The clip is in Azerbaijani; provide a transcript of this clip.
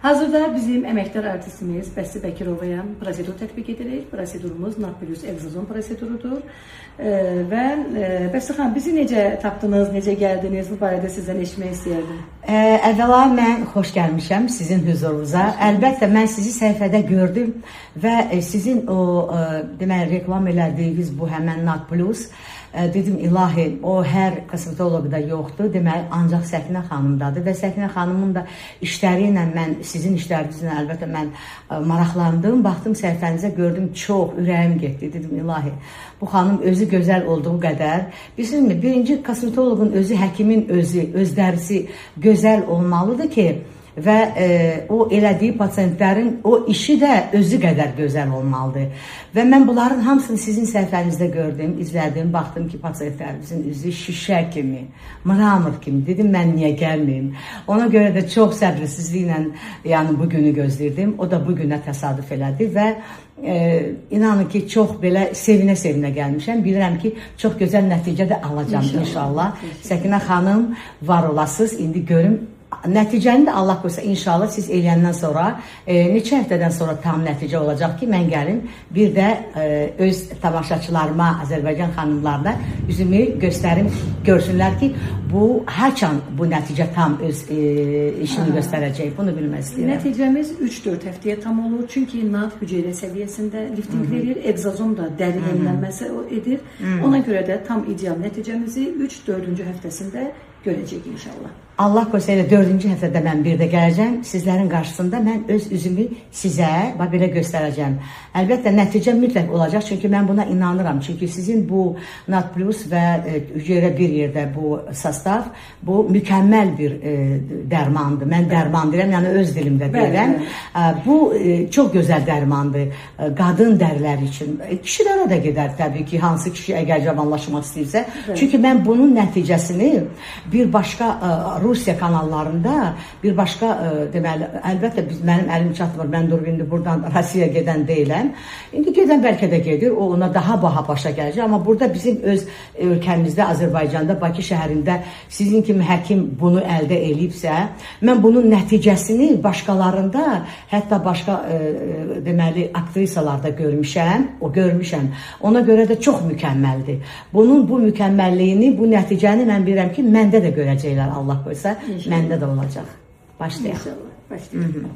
Hazırda bizim əməkdar artistimiz Bəsti Bəkirovaya prosedur tətbiq edirik. Prosedurumuz Napilius Exozon prosedurudur. Və Bəsti xanım, bizi necə tapdınız, necə gəldiniz? Bu barədə sizdən eşitmək istəyərdim. Əvvəla mən xoş gəlmişəm sizin huzurunuza. Əlbəttə mən sizi səhifədə gördüm və sizin o deməli reklam elədiyiniz bu həmən Napilius dedim ilahi o hər kosmetoloqda yoxdur. Deməli ancaq Səkinə xanımdadır və Səkinə xanımın da işləri ilə mən sizin işlərinizlə əlbəttə mən maraqlandım. Baxdım səhifənizə gördüm çox ürəyim getdi. Dedim ilahi bu xanım özü gözəl olduğu qədər bilirsinizmi birinci kosmetoloqun özü həkimin özü öz dərisi gözəl olmalıdır ki və o elədiyi pasientlərin o işi də özü qədər gözəl olmalıdır. Və mən bunların hamısını sizin səhifənizdə gördüm, izlədim, baxdım ki, pasientlərimizin üzü şişə kimi, mramor kimi. Dedim, mən niyə gəlməyim? Ona görə də çox səbirsizliklə yəni bu günü gözləyirdim. O da bu günə təsadüf elədi və inanın ki, çox belə sevinə-sevinə gəlmişəm. Bilirəm ki, çox gözəl nəticə də alacağım inşallah. Səkinə xanım, var olasınız. İndi görüm nəticəni də Allah qoysa inşallah siz eləyəndən sonra neçə həftədən sonra tam nəticə olacaq ki, mən gəlim bir də öz tamaşaçılarıma, Azərbaycan xanımlarına üzümü göstərim, görsünlər ki, bu haçan bu nəticə tam öz işini göstərəcək. Bunu bilmək istəyirəm. Nəticəmiz 3-4 həftəyə tam olur. Çünki NAD hüceyrə səviyyəsində lifting verir, egzozom da dəri yenilənməsi edir. Ona görə də tam ideal nəticəmizi 3-4-cü həftəsində görəcək inşallah. Allah qoysa elə 4-cü həftədə mən bir də gələcəm. Sizlərin qarşısında mən öz üzümü sizə belə göstərəcəm. Əlbəttə nəticə mütləq olacaq. Çünki mən buna inanıram. Çünki sizin bu Napilius və hüceyrə bir yerdə bu sastav bu mükəmməl bir dərmandır. Mən dərman deyirəm, yəni öz dilimdə deyirəm. Bu çox gözəl dərmandır. Qadın dəriləri üçün. Kişilərə də gedər təbii ki, hansı kişi əgər cavanlaşmaq istəyirsə. Çünki mən bunun nəticəsini bir başqa Rusiya kanallarında bir başqa deməli əlbəttə mənim əlim çatmır. Mən durub indi buradan Rusiyaya gedən deyiləm. İndi gedən bəlkə də gedir. O ona daha baha başa gələcək. Amma burada bizim öz ölkəmizdə Azərbaycanda Bakı şəhərində sizin kimi həkim bunu əldə eləyibsə, mən bunun nəticəsini başqalarında, hətta başqa deməli aktrisalarda görmüşəm. Ona görə də çox mükəmməldir. Bunun bu mükəmməlliyini, bu nəticəni mən bilirəm ki, məndə də görəcəklər Allah qoysa, məndə də olacaq. Başlayaq. İnşallah. Başlayaq.